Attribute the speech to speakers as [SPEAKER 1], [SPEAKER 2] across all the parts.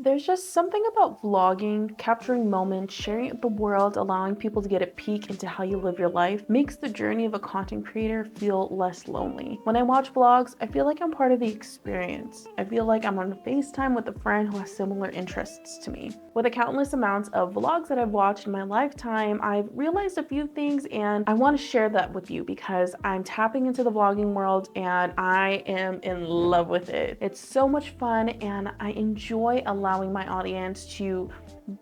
[SPEAKER 1] There's just something about vlogging, capturing moments, sharing it with the world, allowing people to get a peek into how you live your life, makes the journey of a content creator feel less lonely. When I watch vlogs, I feel like I'm part of the experience. I feel like I'm on a FaceTime with a friend who has similar interests to me. With the countless amounts of vlogs that I've watched in my lifetime, I've realized a few things and I want to share that with you because I'm tapping into the vlogging world and I am in love with it. It's so much fun and I enjoy allowing my audience to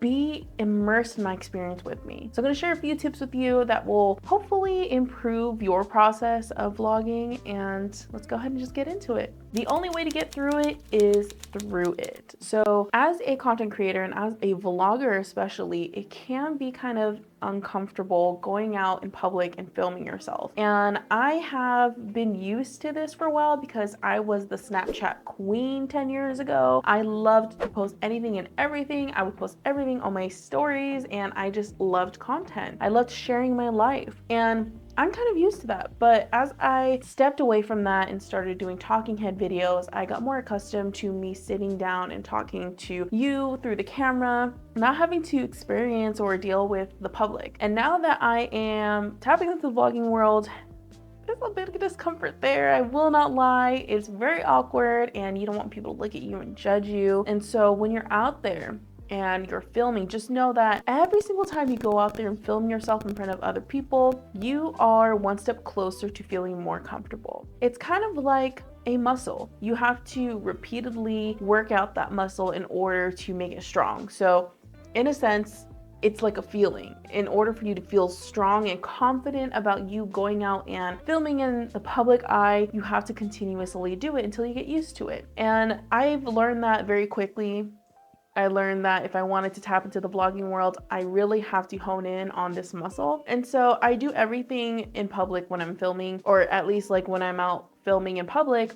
[SPEAKER 1] be immersed in my experience with me. So I'm going to share a few tips with you that will hopefully improve your process of vlogging, and let's go ahead and just get into it. The only way to get through it is through it. So as a content creator and as a vlogger especially, it can be kind of uncomfortable going out in public and filming yourself. And I have been used to this for a while because I was the Snapchat queen 10 years ago. I loved to post anything and everything. I would post everything on my stories and I just loved content. I loved sharing my life. And I'm kind of used to that, but as I stepped away from that and started doing talking head videos, I got more accustomed to me sitting down and talking to you through the camera, not having to experience or deal with the public. And now that I am tapping into the vlogging world, there's a bit of discomfort there. I will not lie. It's very awkward and you don't want people to look at you and judge you. And so when you're out there and you're filming, just know that every single time you go out there and film yourself in front of other people, you are one step closer to feeling more comfortable. It's kind of like a muscle. You have to repeatedly work out that muscle in order to make it strong. So in a sense, it's like a feeling. In order for you to feel strong and confident about you going out and filming in the public eye, you have to continuously do it until you get used to it. And I've learned that very quickly. I learned that if I wanted to tap into the vlogging world, I really have to hone in on this muscle. And so I do everything in public when I'm filming, or at least like when I'm out filming in public,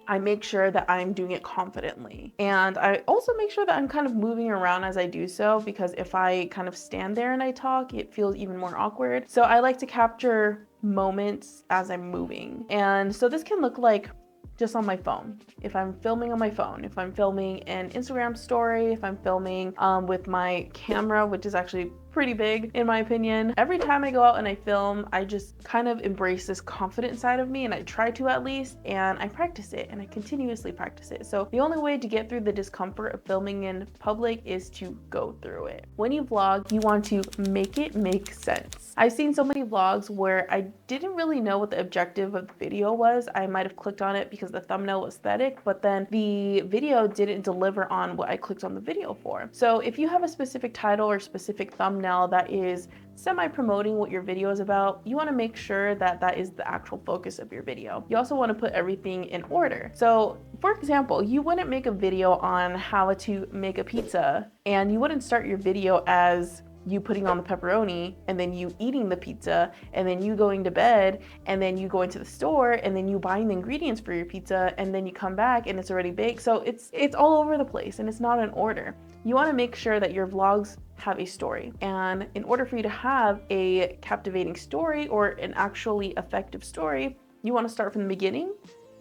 [SPEAKER 1] I make sure that I'm doing it confidently. And I also make sure that I'm kind of moving around as I do so, because if I kind of stand there and I talk, it feels even more awkward. So I like to capture moments as I'm moving. And so this can look like just on my phone. If I'm filming on my phone, if I'm filming an Instagram story, if I'm filming with my camera, which is actually pretty big in my opinion. Every time I go out and I film, I just kind of embrace this confident side of me, and I try to at least, and I practice it and I continuously practice it. So the only way to get through the discomfort of filming in public is to go through it. When you vlog, you want to make it make sense. I've seen so many vlogs where I didn't really know what the objective of the video was. I might have clicked on it because the thumbnail was aesthetic, but then the video didn't deliver on what I clicked on the video for. So if you have a specific title or specific thumbnail that is semi-promoting what your video is about, you want to make sure that that is the actual focus of your video. You also want to put everything in order. So for example, you wouldn't make a video on how to make a pizza and you wouldn't start your video as you putting on the pepperoni and then you eating the pizza and then you going to bed and then you going to the store and then you buying the ingredients for your pizza and then you come back and it's already baked. So it's all over the place and it's not in order. You want to make sure that your vlogs have a story, and in order for you to have a captivating story or an actually effective story, you want to start from the beginning,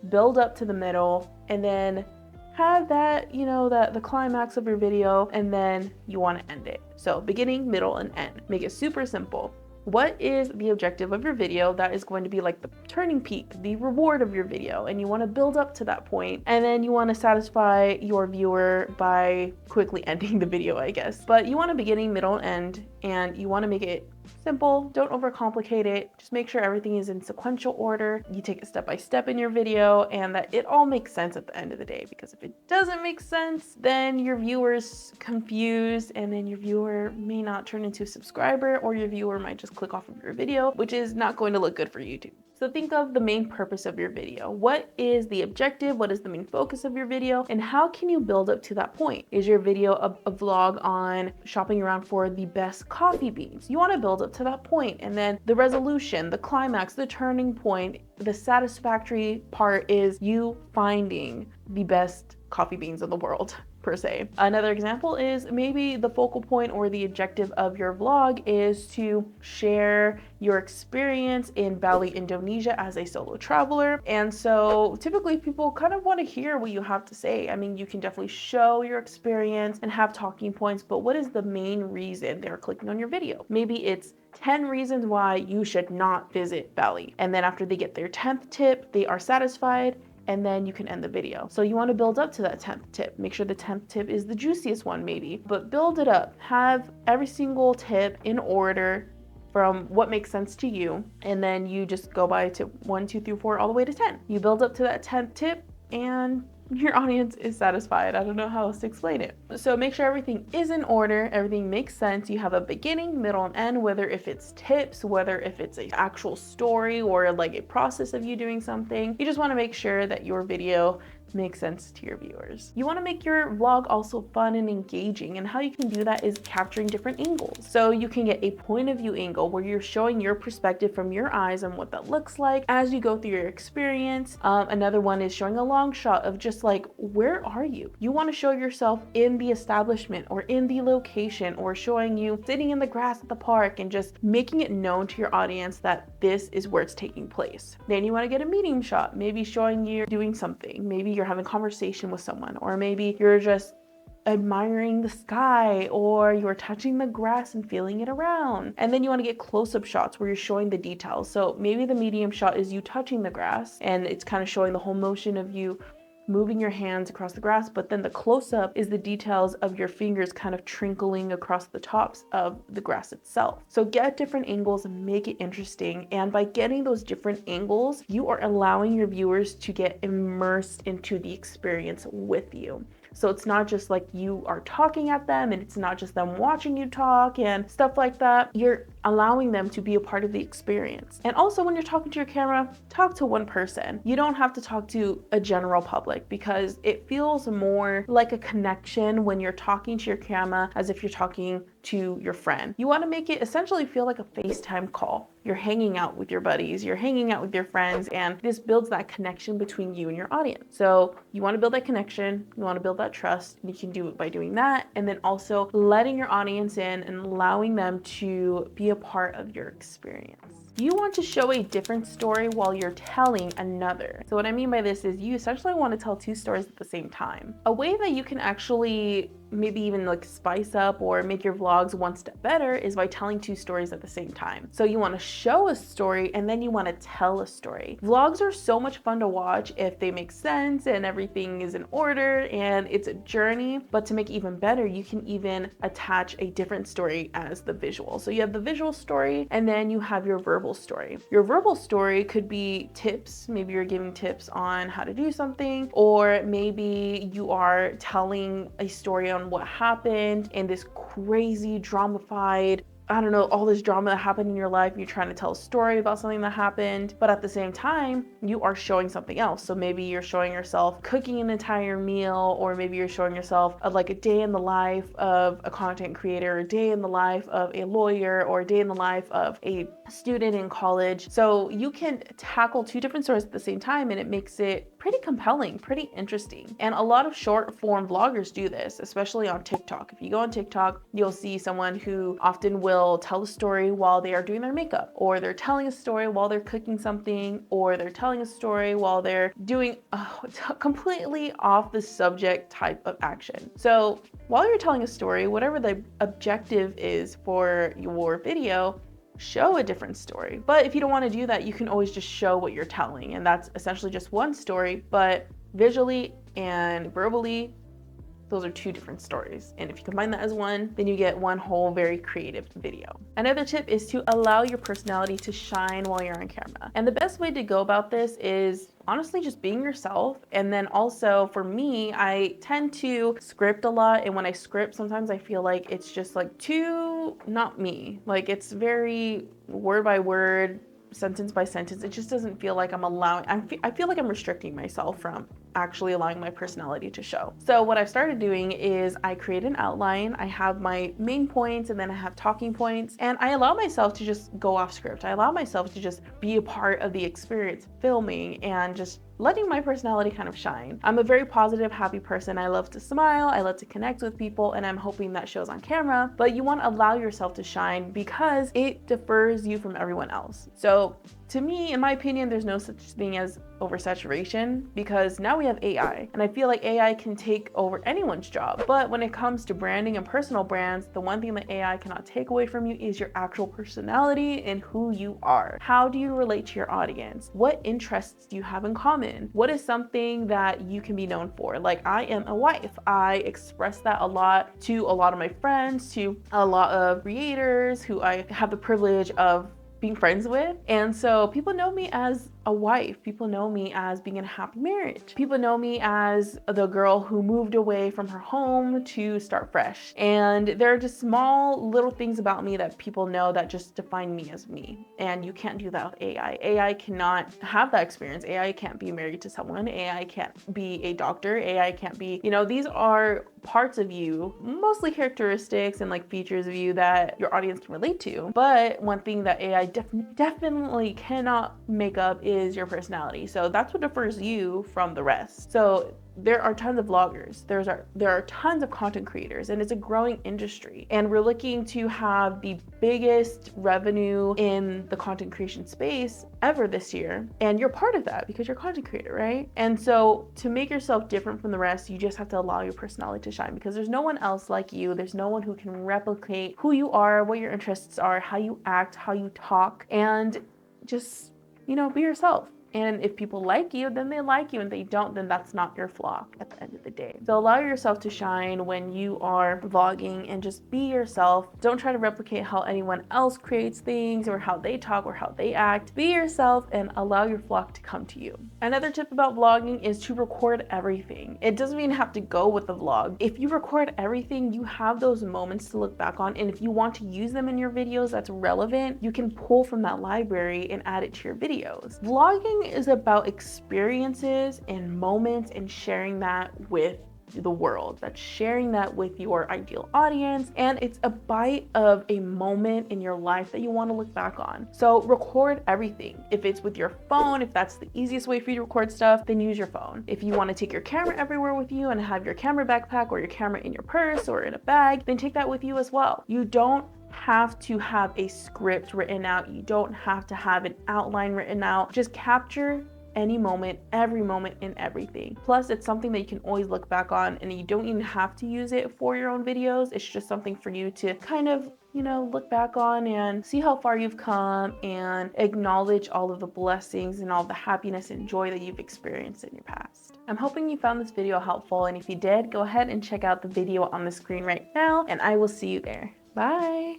[SPEAKER 1] build up to the middle, and then have that, the climax of your video, and then you want to end it. So beginning, middle, and end. Make it super simple. What is the objective of your video? That is going to be like the turning peak, the reward of your video, and you want to build up to that point, and then you want to satisfy your viewer by quickly ending the video, I guess. But you want a beginning, middle, and end, and you want to make it simple. Don't overcomplicate it. Just make sure everything is in sequential order. You take it step by step in your video and that it all makes sense at the end of the day, because if it doesn't make sense, then your viewer's confused and then your viewer may not turn into a subscriber, or your viewer might just click off of your video, which is not going to look good for YouTube. So think of the main purpose of your video. What is the objective? What is the main focus of your video? And how can you build up to that point? Is your video a vlog on shopping around for the best coffee beans? You want to build up to that point. And then the resolution, the climax, the turning point, the satisfactory part is you finding the best coffee beans in the world. per se. Another example is maybe the focal point or the objective of your vlog is to share your experience in Bali, Indonesia as a solo traveler. And so typically people kind of want to hear what you have to say. I mean, you can definitely show your experience and have talking points, but what is the main reason they're clicking on your video? Maybe it's 10 reasons why you should not visit Bali. And then after they get their 10th tip, they are satisfied, and then you can end the video. So you want to build up to that 10th tip. Make sure the 10th tip is the juiciest one maybe, but build it up. Have every single tip in order from what makes sense to you, and then you just go by tip 1, 2, 3, 4, all the way to 10. You build up to that 10th tip and your audience is satisfied. I don't know how else to explain it. So make sure everything is in order, everything makes sense. You have a beginning, middle, and end, whether if it's tips, whether if it's an actual story or like a process of you doing something. You just want to make sure that your video makes sense to your viewers. You want to make your vlog also fun and engaging, and how you can do that is capturing different angles. So you can get a point of view angle where you're showing your perspective from your eyes and what that looks like as you go through your experience. Another one is showing a long shot of just like, where are you? You want to show yourself in the establishment or in the location, or showing you sitting in the grass at the park and just making it known to your audience that this is where it's taking place. Then you want to get a medium shot, maybe showing you doing something. Maybe you're having a conversation with someone, or maybe you're just admiring the sky, or you're touching the grass and feeling it around. And then you want to get close-up shots where you're showing the details. So maybe the medium shot is you touching the grass and it's kind of showing the whole motion of you moving your hands across the grass, but then the close-up is the details of your fingers kind of trickling across the tops of the grass itself. So get different angles and make it interesting. And by getting those different angles, you are allowing your viewers to get immersed into the experience with you. So it's not just like you are talking at them, and it's not just them watching you talk and stuff like that. You're allowing them to be a part of the experience. And also when you're talking to your camera, talk to one person. You don't have to talk to a general public, because it feels more like a connection when you're talking to your camera as if you're talking to your friend. You want to make it essentially feel like a FaceTime call. You're hanging out with your buddies, you're hanging out with your friends, and this builds that connection between you and your audience. So you want to build that connection, you want to build that trust, and you can do it by doing that, and then also letting your audience in and allowing them to be a part of your experience. You want to show a different story while you're telling another. So what I mean by this is you essentially want to tell two stories at the same time. A way that you can actually maybe even like spice up or make your vlogs one step better is by telling two stories at the same time. So you want to show a story and then you want to tell a story. Vlogs are so much fun to watch if they make sense and everything is in order and it's a journey. But to make it even better, you can even attach a different story as the visual. So you have the visual story and then you have your verbal story. Your verbal story could be tips. Maybe you're giving tips on how to do something, or maybe you are telling a story on what happened in this crazy dramified, I don't know, all this drama that happened in your life. You're trying to tell a story about something that happened, but at the same time, you are showing something else. So maybe you're showing yourself cooking an entire meal, or maybe you're showing yourself like a day in the life of a content creator, a day in the life of a lawyer, or a day in the life of a student in college. So you can tackle two different stories at the same time, and it makes it pretty compelling, pretty interesting. And a lot of short form vloggers do this, especially on TikTok. If you go on TikTok, you'll see someone who often will tell a story while they are doing their makeup, or they're telling a story while they're cooking something, or they're telling a story while they're doing a completely off the subject type of action. So while you're telling a story, whatever the objective is for your video, show a different story. But if you don't want to do that, you can always just show what you're telling, and that's essentially just one story, but visually and verbally, those are two different stories. And if you combine that as one, then you get one whole very creative video. Another tip is to allow your personality to shine while you're on camera. And the best way to go about this is honestly just being yourself. And then also for me, I tend to script a lot. And when I script, sometimes I feel like it's just like too not me. Like it's very word by word, sentence by sentence. It just doesn't feel like I'm allowing, I feel like I'm restricting myself from actually allowing my personality to show. So what I've started doing is I create an outline. I have my main points and then I have talking points, and I allow myself to just go off script. I allow myself to just be a part of the experience filming and just letting my personality kind of shine. I'm a very positive, happy person. I love to smile, I love to connect with people, and I'm hoping that shows on camera, but you want to allow yourself to shine because it differs you from everyone else. So to me, in my opinion, there's no such thing as oversaturation because now we have AI, and I feel like AI can take over anyone's job. But when it comes to branding and personal brands, the one thing that AI cannot take away from you is your actual personality and who you are. How do you relate to your audience? What interests do you have in common? What is something that you can be known for? Like, I am a wife. I express that a lot to a lot of my friends, to a lot of creators who I have the privilege of being friends with. And so people know me as a wife. People know me as being in a happy marriage. People know me as the girl who moved away from her home to start fresh. And there are just small little things about me that people know that just define me as me. And you can't do that with AI. AI cannot have that experience. AI can't be married to someone. AI can't be a doctor. AI can't be, these are parts of you, mostly characteristics and like features of you that your audience can relate to. But one thing that AI definitely cannot make up is your personality. So that's what differs you from the rest. So there are tons of vloggers, there are tons of content creators, and it's a growing industry. And we're looking to have the biggest revenue in the content creation space ever this year. And you're part of that because you're a content creator, right? And so to make yourself different from the rest, you just have to allow your personality to shine because there's no one else like you. There's no one who can replicate who you are, what your interests are, how you act, how you talk, and just, be yourself. And if people like you, then they like you, and they don't, then that's not your flock at the end of the day. So allow yourself to shine when you are vlogging and just be yourself. Don't try to replicate how anyone else creates things or how they talk or how they act. Be yourself and allow your flock to come to you. Another tip about vlogging is to record everything. It doesn't even have to go with the vlog. If you record everything, you have those moments to look back on, and if you want to use them in your videos that's relevant, you can pull from that library and add it to your videos. Vlogging is about experiences and moments and sharing that with the world. That's sharing that with your ideal audience, and it's a bite of a moment in your life that you want to look back on. So record everything. If it's with your phone, if that's the easiest way for you to record stuff, then use your phone. If you want to take your camera everywhere with you and have your camera backpack or your camera in your purse or in a bag, then take that with you as well. You don't have to have a script written out. You don't have to have an outline written out. Just capture any moment, every moment, and everything. Plus, it's something that you can always look back on, and you don't even have to use it for your own videos. It's just something for you to kind of, look back on and see how far you've come and acknowledge all of the blessings and all the happiness and joy that you've experienced in your past. I'm hoping you found this video helpful, and if you did, go ahead and check out the video on the screen right now, and I will see you there. Bye.